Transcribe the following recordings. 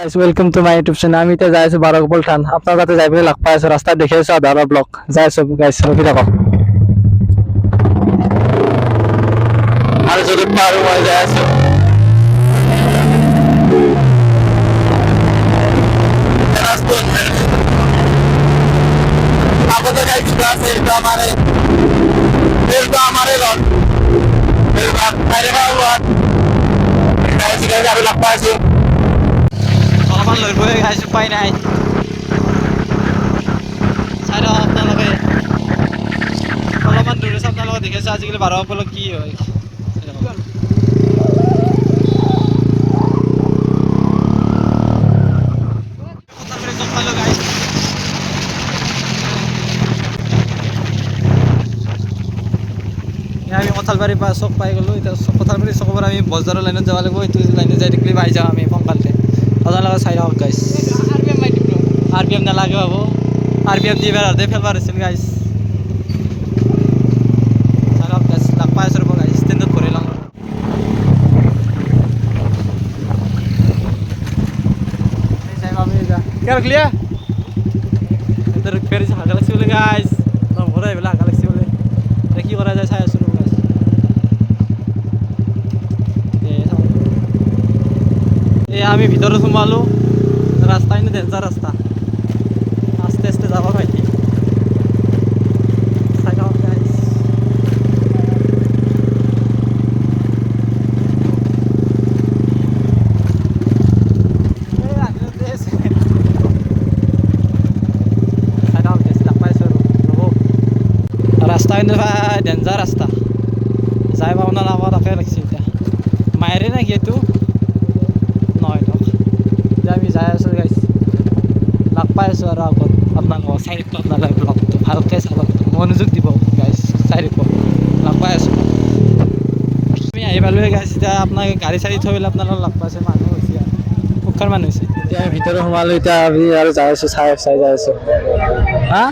Guys, welcome to my YouTube channel. আমি এতিয়া যাই আছো বাৰগোপাল থান। আপোনাৰ তাতে যাই পেলাই লগ পাই আছো, ৰাস্তাত দেখি আছো আধাৰৰ ব্লক। যাই আছো গাইছ, ৰখি থাকক। আৰু যদি পাৰো মই যাই আছো। आपको गाइस क्लास है तो हमारे लॉट फिर बात मेरे का हुआ गाइस अभी लग पाए छु অলপমান লৈ গৈ গাইছ পাই নাই চাই ৰ আপোনালোকে অলপমান দূৰে চাপ আপোনালোকে দেখিছে আজিকালি 12 অপল কি হয় আমি কঁঠালবাৰী পৰা চক পাই গ'লোঁ। এতিয়া কঁঠালবাৰী চকৰ পৰা আমি বজাৰৰ লাইনত যাব লাগিব। এইটো লাইনত যাই থাকিলে পাই যাওঁ আমি সোনকালতে। আপোনালোকে চাই লওক গাইছ। আৰ পি এম নালাগে হ'ব, আৰ পি এম দি পেলাই ফেলবাৰ হৈছিল গাইছ। চাই লওক গাইছ, লগ পাই আছোঁ ৰ'ব গাইছ, ষ্টেণ্ডত ভৰি লওঁ। চাই পাবি এতিয়া কি ৰখিলিয়া এতিয়া ৰখি পাৰিছে, হাগা লাগছি বোলে গাইছ। ঘৰে এইবিলাক হাগা লাগছি বোলে। এতিয়া কি কৰা যায় চাই আছোঁ। আমি ভিতৰত সোমালোঁ, ৰাস্তা এনে ডেঞ্জাৰ ৰাস্তা, আস্তে আস্তে যাব ভাইটি। চাই লওক গাইছ, ৰাস্তা কিন্তু ডেঞ্জাৰ ৰাস্তা, যাই পাব না নাপাব তাকে লাগিছে। এতিয়া মায়েৰে নেকি এইটো নহয় দিয়ক। এতিয়া আমি যাই আছোঁ গাইছ, লগ পাই আছোঁ আৰু আগত আপোনালোকক। চাই দিব আপোনালোকে ব্লগটো ভালকৈ চাব, মনোযোগ দিব গাইছ, চাই দিব। লগ পাই আছোঁ, আমি আহি পালোঁহে গাইছ। এতিয়া আপোনাক গাড়ী চাড়ী থৈ পেলাই আপোনালোকক লগ পাইছে, মানুহ হৈছে আৰু সুখৰ মানুহ হৈছে। এতিয়া আমি ভিতৰত সোমালোঁ, এতিয়া আমি আৰু যাই আছোঁ, চাই যাই আছোঁ। হা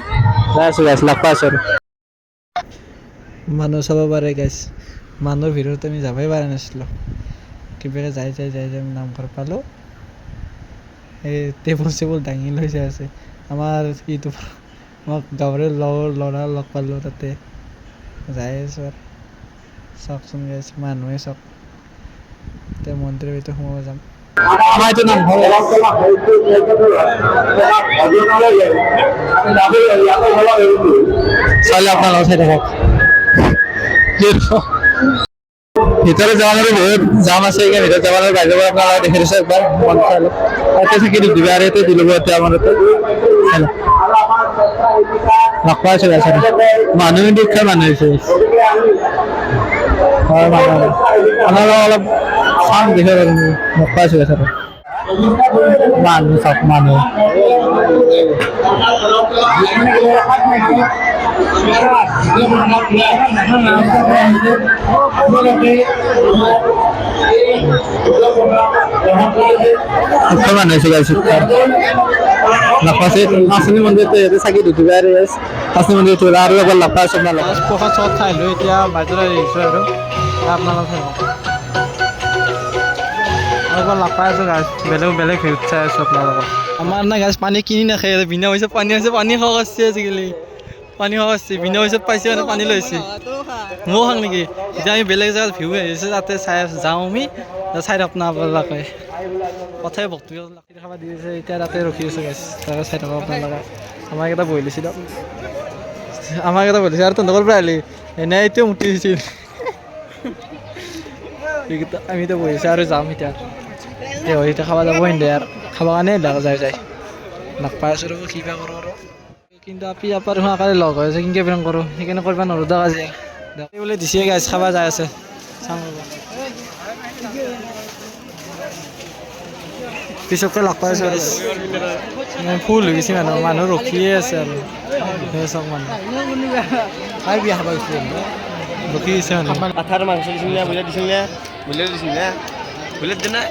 যাই আছোঁ গাইছ, লগ পাই আছোঁ আৰু মানুহ চাব পাৰে গাইছ। মানুহৰ ভিতৰত আমি যাবই পৰা নাছিলোঁ, কিবাকৈ যাই আমি নামঘৰ পালোঁ। এই টেবুল চেবুল দাঙি লৈ যাই আছে। আমাৰ ইটো আমাক গাঁৱৰে ল'ৰা লগ পালোঁ, তাতে যাই আছোঁ আৰু চাওকচোন গাইছ, মানুহে চাওক। এতিয়া মন্দিৰৰ ভিতৰত সোমাব যাম। আমাৰ এইটো নামঘৰ চালে আপোনালোকে চাই থাকক। ভিতরে যাওয়ার বহুত জাম আছে, এখানে ভিতরে যাওয়ার বাইরে আপনারা দেখে দিচ্ছে একবার মন চাইলো এতে থেকে দিবে আর এতে দিল বলতে আমার লক্ষ্য আছে গেছে মানুষ দীক্ষা মানুষ হয়েছে আপনারা অলপ সাম দেখে লক্ষ্য আছে গেছে মানুষ সব মানুষ আসনি মন্দির চাকি দুটিবা আসনি মন্দির তোলা আৰু এবাৰ লাফা আছে প্ৰসাদ চত খাই লৈ এতিয়া বাহিৰলৈ আহিছোঁ আৰু আপোনালোকে একবাৰ লাফাই আছোঁ গাছ, বেলেগ ভিউত চাই আছোঁ আপোনালোকক। আমাৰ না গাছ পানী কিনি নাখায়, বিনা পইচাত পানী আছে, পানী খাব আসছে আজিকালি, পানী খাব আসছে বিনা পইচাত পাইছে মানে পানী লৈছে। ময়ো খাওঁ নেকি? এতিয়া আমি বেলেগ জেগাত ভিউ আহিছোঁ, তাতে চাই যাওঁ আমি, চাই আপোনালোকে কথাই বক্তব্য খাব দি আছে। এতিয়া তাতে ৰখি আছোঁ গাছ, তাকে চাই থাকক আপোনালোকে। আমাক এটা বহি লৈছিল, আৰু তহঁতৰ পৰা আহিলি এনে এতিয়া মুতি দিছিল। আমি এতিয়া বহি আছোঁ আৰু যাম এতিয়া খাব যাব এনে আৰু খাব কাৰণে যাই লগ পাই আছোঁ ৰ'ব কিবা কৰোঁ আৰু। কিন্তু আপি আপাৰ সোৱাকালে লগ হৈ আছে, কিনকে প্ৰেম কৰোঁ সেইকাৰণে কৰিব নোৱাৰোঁ দা কাজিয়া বোলে দিছে গাছ খাব যাই আছে। চাম ৰ'ব পিছতকৈ লগ পাই আছোঁ আৰু ফুল হৈ গৈছে, মানুহ ৰখিয়ে আছে আৰু চব মানুহ বিয়া খাব ৰখি আছে মানে আঠাৰ মাংস দিছিল না বুলেট দিছিল না বুলেট দি নাই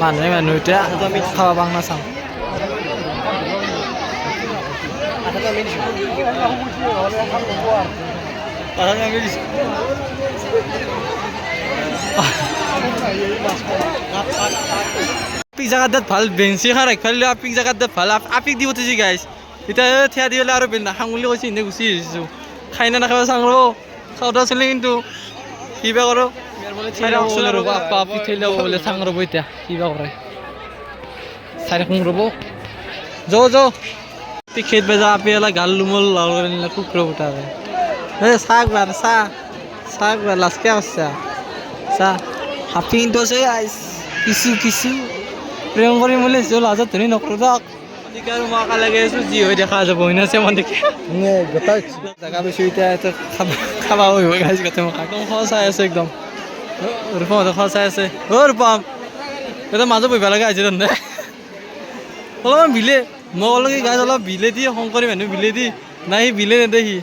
মানুহ এতিয়া আমি খাব পাওঁ না চাম। আপিক জাগাত ভাল বেঞ্চি খান ৰাখিলে আপিক জাগাত ভাল আপিক দি উঠিছে গাইছ এতিয়া থিয়া দি হ'লে আৰু নাখাং বুলি কৈছে এনেই গুচি আহিছোঁ খাই না নাখাব চাং ৰ খাওঁতে আছিলে কিন্তু কিবা কৰোঁ আপিক থৈ ল'ব বোলে চাং ৰ'ব এতিয়া কিবা কৰে চাই থাকোঁ ৰ'ব যৌ আপিক খেত বেজা আপি এলা গাল লুমল নিলা কুকুৰ ফুটাবে চাহ একবাৰ চাহ একবাৰ লাচকে আসছা চাহ হাফি কিন্তু আছে কিছু প্ৰেম কৰি মোলে লাজত ধৰি নকৰোঁ দিয়ক আৰু মই একা লাগি আছোঁ যি হৈ দেখা যাব হয় নাছে মই দেখি জেগা পাইছোঁ এতিয়া খাবা হৈ গাইছ গোটেই মোক একদম চাই আছে একদম ৰূপমহঁতে চাই আছে ৰূপম এতিয়া মাজত বহিব লগা হৈছে তহঁতে অলপমান বিলে মই ক'লোঁ কি গাইছ অলপ বিলে দি শংকৰী মানুহ বিলে দি নাই সি বিলে নেদে সি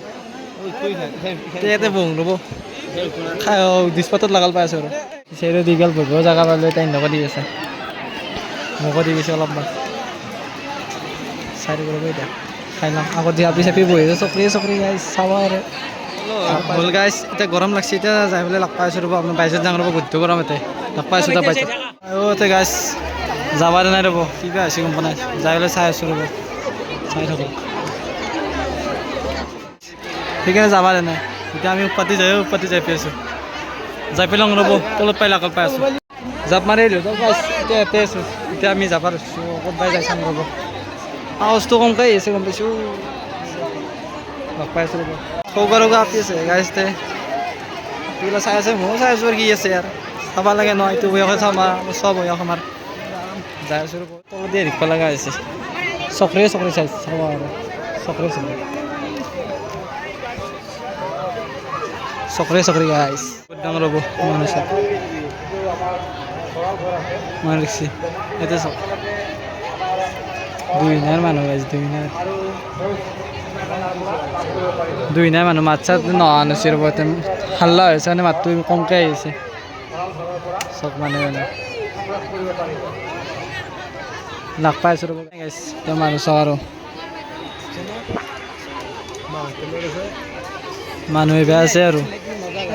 ইয়াতে বহোঁ ৰ'ব খাই ডিছপাতত লগাল পাই আছোঁ আৰু পিছে দীঘল বহিব জেগা পালে তাই নক দি আছে মোকো দি গৈছে অলপমান চাই দিব এতিয়া খাই ল'ম আগত দি আপি চাপি বহি আছে চকৰি গাইছ চাব আৰু হ'ল গাইছ এতিয়া গৰম লাগছে এতিয়া যাই পেলাই লগ পাই আছোঁ ৰ'ব আপোনাৰ বাইছত যাওঁ ৰ'ব গধূলি গৰম এতে লগ পাই আছোঁ বাইছত এতিয়া গাইছ যাবা নাই ৰ'ব কিবা হৈছে গম পোৱা নাই যাই পেলাই চাই আছোঁ ৰ'ব চাই থাকোঁ সেইকাৰণে যাবা নাই এতিয়া আমি উৎপাতি যাই পাই আছোঁ যাই পেলাওঁ ৰ'ব তলত পাই লাগল পাই আছোঁ জাপ মাৰি আহিলোঁ গাইছ এতিয়া ইয়াতে আছোঁ এতিয়া আমি যাব পাৰিছোঁ ক'ত বাই যাই চাম ৰ'ব আৱাজটো কমকৈ আহিছে গম পাইছোঁ লগ পাই আছোঁ ৰ'ব সৌবাৰকে আপি আছে গাইছতে কিবা চাই আছে ময়ো চাই আছোঁ আৰু কি আছে আৰু চাব লাগে ন এইটো বয়সে চাম চব বয়স আমাৰ যাই আছোঁ ৰ'ব তলত দিয়ে দেখিব লগা হৈছে চকৰি চাই চাব আৰু চকৰি গাইছ ডাঙৰ ৰ'ব মানুহ চাই মই লিখছি এতিয়া চাওক দুইনাৰ মানুহ গাইছ দুইনাৰ মানুহ মাত চাত নহা নাছিল ৰ'ব হাল্লা হৈছে মানে মাতটো কমকৈ আহিছে চব মানুহ লাগ পাই আছোঁ ৰ'ব গাইছ এতিয়া মানুহ চাওক আৰু মানুহ বেয়া আছে আৰু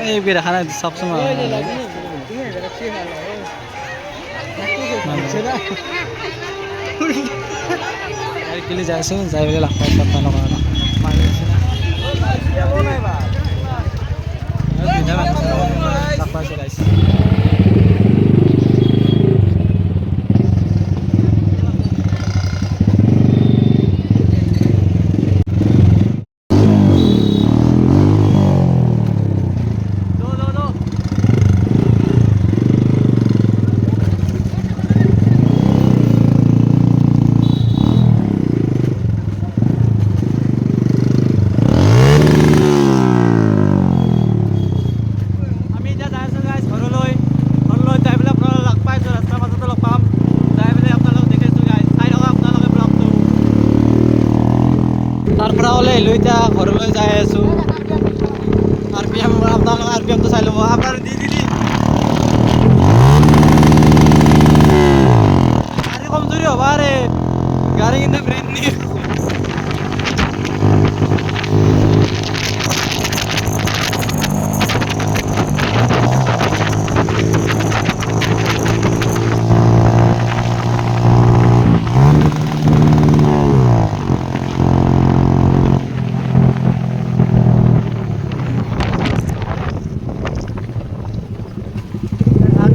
এইবোৰ দেখা নাই চাওকচোন কেলে যাই আছোঁ যাই পেলাই লাগ পাই মানুহ লাগ পাইছোঁ গাইছ তাৰপৰা ওলাই আহিলোঁ এতিয়া ঘৰলৈ যাই আছোঁ RPM আপোনালোকে RPMটো চাই ল'ব আপোনাৰ দি গাড়ী কমজোৰি হ'ব আৰে গাড়ী কিন্তু ব্ৰেণ্ড নিউ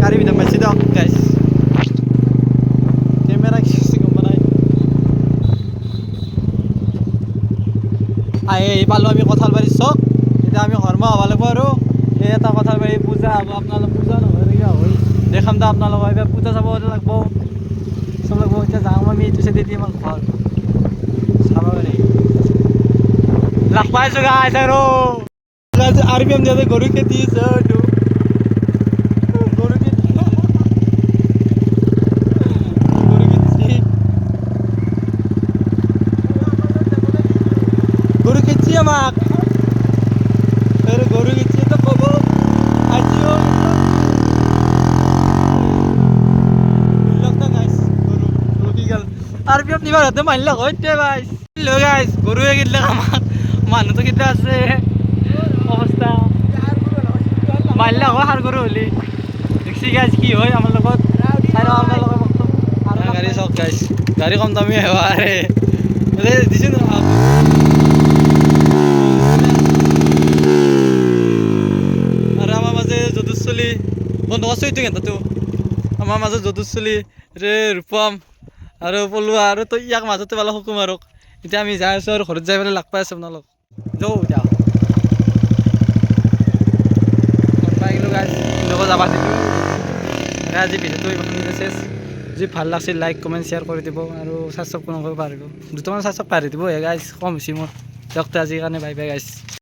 গাড়ী ভিতৰত মাৰিছে দিয়ক গাইছ কেমেৰা কি হৈছে গম পোৱা নাই আহি পালোঁ আমি কঁঠালবাৰী চক এতিয়া আমি ঘৰমা হ'ব লাগিব আৰু এই এটা কঁঠালবাৰী পূজা হ'ব আপোনালোক পূজা নহয় কিবা হয় দেখাম দে আপোনালোকক এইবাৰ পূজা চাব লাগিব চব লাগিব এতিয়া যাওঁ আমি এইটো চাইডে দি আমাৰ ঘৰ চাব পাৰি লাগ পাইছোঁ গাইছ আৰু RPM দিয়াতে গৰু খেতি আছে এইটো গরু কিনছি আমাক গরু কিনছি তো কব আজিও গরু কি গেল RPM দিবার হাতে মানলে হইতে গাইস লো গাইস গরু কিনলে আমাক মানুষ তো কিনতে আছে অবস্থা মানলে হয় হার গরু হলি দেখছি গাইস কি হয় আমার লগত আপনার লগত গাড়ী চাওক গাইছ গাড়ী কম দামী হেৱাৰে দিছে ন আৰু আমাৰ মাজে যদুৰ চলি বন্ধু আছো এইটো কেন্দ্ৰটো আমাৰ মাজত যদুৰ চলি ৰে ৰূপম আৰু পলুৱা আৰু তই ইয়াক মাজতে পালে সুকুমাৰক এতিয়া আমি যাই আছোঁ আৰু ঘৰত যাই পেলাই লগ পাই আছোঁ আপোনালোক যাওঁ এতিয়া ঘৰত পাই গ'লোঁ গাইছ লগত যাবা দিলোঁ আজি ভিডিঅ'টো ইমানখিনিতে চেছ যদি ভাল লাগছিল লাইক কমেণ্ট শ্বেয়াৰ কৰি দিব আৰু ছাবস্ক্ৰাইব কৰিব পাৰিব দুটামান ছাবস্ক্ৰাইব পাৰি দিব গাইছ কম হৈছে মোৰ দিয়ক আজিৰ কাৰণে বাই বাই গাইছ